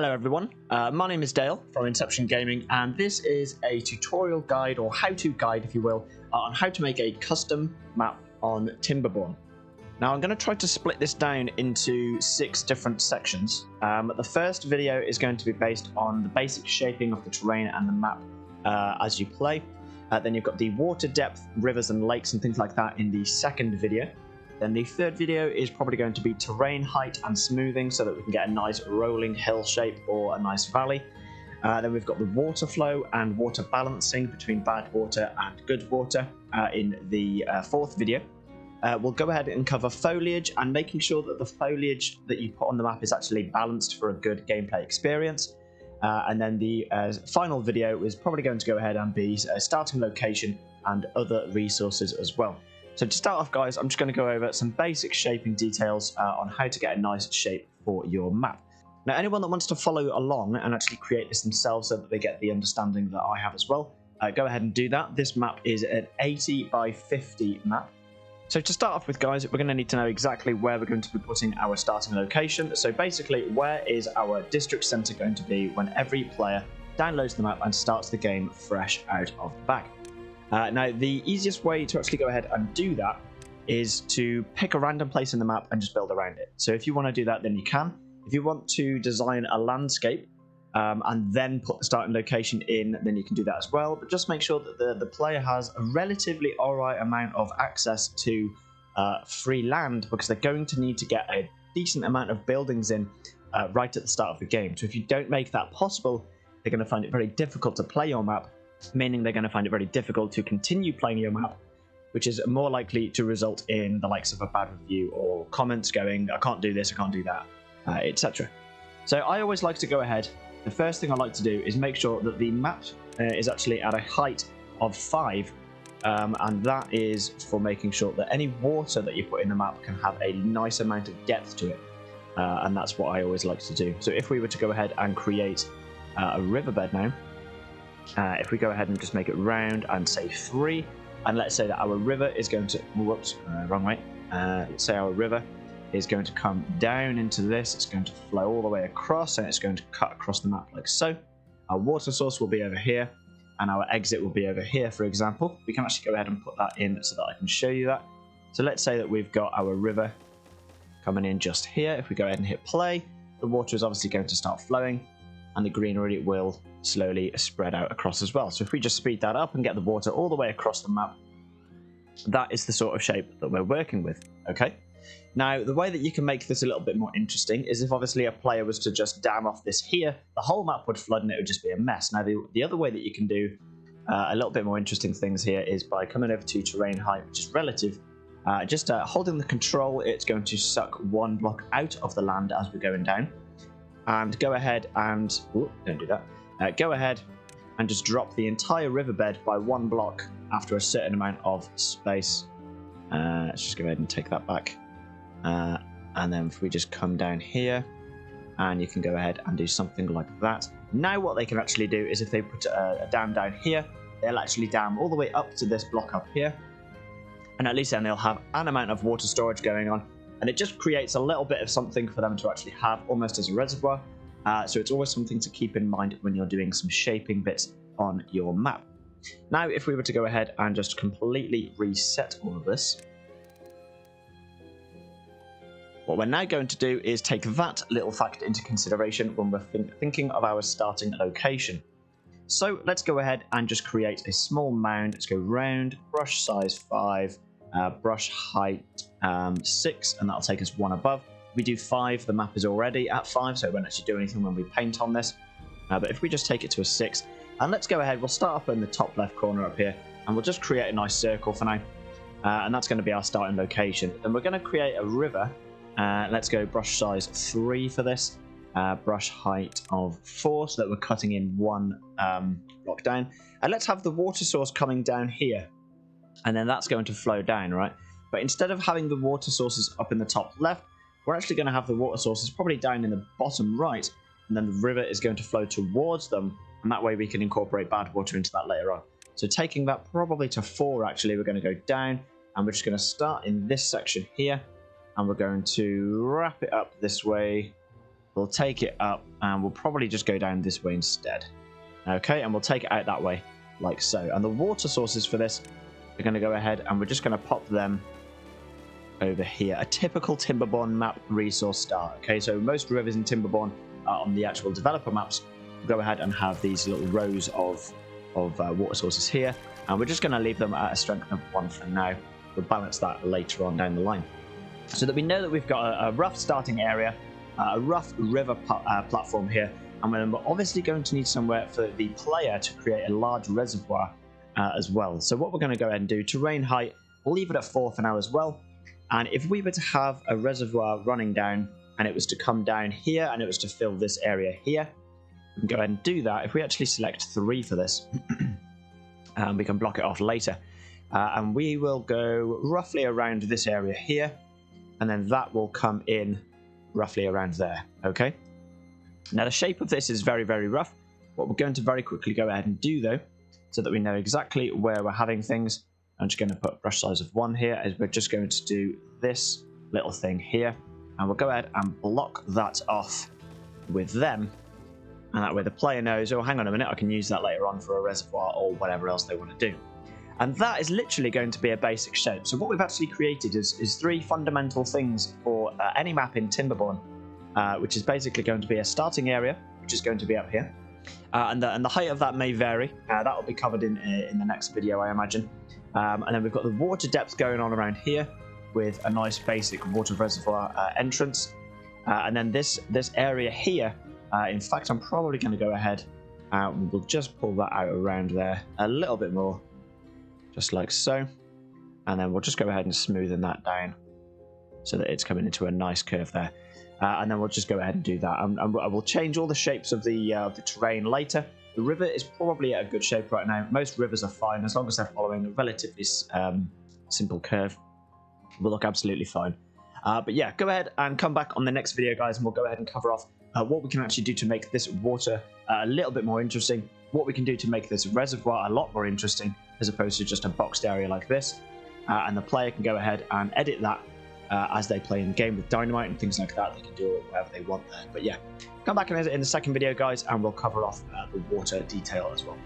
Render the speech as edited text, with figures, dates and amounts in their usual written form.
Hello everyone, my name is Dale from Inception Gaming, and this is a tutorial guide, or how-to guide if you will, on how to make a custom map on Timberborn. Now I'm going to try to split this down into 6 different sections. The first video is going to be based on the basic shaping of the terrain and the map as you play. Then you've got the water depth, rivers and lakes and things like that in the second video. Then the third video is probably going to be terrain height and smoothing so that we can get a nice rolling hill shape or a nice valley. Then we've got the water flow and water balancing between bad water and good water in the fourth video. We'll go ahead and cover foliage and making sure that the foliage that you put on the map is actually balanced for a good gameplay experience. And then the final video is probably going to go ahead and be starting location and other resources as well. So to start off, guys, I'm just going to go over some basic shaping details on how to get a nice shape for your map. Now, anyone that wants to follow along and actually create this themselves so that they get the understanding that I have as well, go ahead and do that. This map is an 80 by 50 map. So to start off with, guys, we're going to need to know exactly where we're going to be putting our starting location. So basically, where is our district center going to be when every player downloads the map and starts the game fresh out of the bag? Now, the easiest way to actually go ahead and do that is to pick a random place in the map and just build around it. So if you want to do that, then you can. If you want to design a landscape and then put the starting location in, then you can do that as well. But just make sure that the player has a relatively alright amount of access to free land, because they're going to need to get a decent amount of buildings in right at the start of the game. So if you don't make that possible, they're going to find it very difficult to play your map, meaning they're going to find it very difficult to continue playing your map, which is more likely to result in the likes of a bad review or comments going, I can't do this, I can't do that, etc. So I always like to go ahead. The first thing I like to do is make sure that the map is actually at a height of 5, and that is for making sure that any water that you put in the map can have a nice amount of depth to it, and that's what I always like to do. So if we were to go ahead and create a riverbed now, if we go ahead and just make it round and say 3, and let's say that our river is going to, whoops, wrong way. Let's say our river is going to come down into this. It's going to flow all the way across, and it's going to cut across the map like so. Our water source will be over here, and our exit will be over here, for example. We can actually go ahead and put that in so that I can show you that. So let's say that we've got our river coming in just here. If we go ahead and hit play, the water is obviously going to start flowing, and the greenery will slowly spread out across as well. So if we just speed that up and get the water all the way across the map, that is the sort of shape that we're working with, okay? Now, the way that you can make this a little bit more interesting is if obviously a player was to just dam off this here, the whole map would flood and it would just be a mess. Now, the other way that you can do a little bit more interesting things here is by coming over to terrain height, which is relative. Just holding the control, it's going to suck 1 block out of the land as we're going down. And go ahead and, ooh, don't do that. Go ahead and just drop the entire riverbed by 1 block after a certain amount of space. Let's just go ahead and take that back. And then if we just come down here, and you can go ahead and do something like that. Now what they can actually do is if they put a dam down here, they'll actually dam all the way up to this block up here. And at least then they'll have an amount of water storage going on. And it just creates a little bit of something for them to actually have almost as a reservoir. So it's always something to keep in mind when you're doing some shaping bits on your map. Now, if we were to go ahead and just completely reset all of this, what we're now going to do is take that little fact into consideration when we're thinking of our starting location. So let's go ahead and just create a small mound. Let's go round, brush size 5, brush height 6, and that'll take us 1 above. If we do 5, the map is already at 5, so it won't actually do anything when we paint on this. But if we just take it to a 6, and let's go ahead, we'll start up in the top left corner up here, and we'll just create a nice circle for now. And that's going to be our starting location. Then we're going to create a river. Let's go brush size 3 for this. Brush height of 4, so that we're cutting in 1 block down. And let's have the water source coming down here. And then that's going to flow down, right? But instead of having the water sources up in the top left, we're actually going to have the water sources probably down in the bottom right, and then the river is going to flow towards them, and that way we can incorporate bad water into that later on. So taking that probably to 4, actually, we're going to go down, and we're just going to start in this section here, and we're going to wrap it up this way we'll take it up and we'll probably just go down this way instead. Okay, and we'll take it out that way, like so. And the water sources for this, we're going to go ahead and we're just going to pop them over here. A typical Timberborn map resource start. Okay, so most rivers in Timberborn on the actual developer maps go ahead and have these little rows of water sources here, and we're just going to leave them at a strength of 1 for now. We'll balance that later on down the line, so that we know that we've got a rough starting area, a rough river platform here, and we're obviously going to need somewhere for the player to create a large reservoir as well. So what we're going to go ahead and do, terrain height, we'll leave it at 4 for now as well. And if we were to have a reservoir running down and it was to come down here and it was to fill this area here, we can go ahead and do that. If we actually select 3 for this, we can block it off later. And we will go roughly around this area here, and then that will come in roughly around there. Okay. Now the shape of this is very, very rough. What we're going to very quickly go ahead and do though, so that we know exactly where we're having things, I'm just going to put brush size of 1 here, as we're just going to do this little thing here, and we'll go ahead and block that off with them, and that way the player knows, oh hang on a minute, I can use that later on for a reservoir or whatever else they want to do. And that is literally going to be a basic shape. So what we've actually created is 3 fundamental things for any map in Timberborn, which is basically going to be a starting area, which is going to be up here, and the height of that may vary. That will be covered in the next video, I imagine. And then we've got the water depth going on around here with a nice basic water reservoir entrance, and then this area here. In fact, I'm probably going to go ahead and we'll just pull that out around there a little bit more, just like so, and then we'll just go ahead and smoothen that down so that it's coming into a nice curve there. And then we'll just go ahead and do that. And I will change all the shapes of the terrain later. The river is probably at a good shape right now. Most rivers are fine as long as they're following a relatively simple curve. Will look absolutely fine. But yeah, go ahead and come back on the next video, guys, and we'll go ahead and cover off what we can actually do to make this water a little bit more interesting, what we can do to make this reservoir a lot more interesting as opposed to just a boxed area like this, and the player can go ahead and edit that as they play in the game with dynamite and things like that. They can do whatever they want there. But yeah, come back in the second video, guys, and we'll cover off the water detail as well.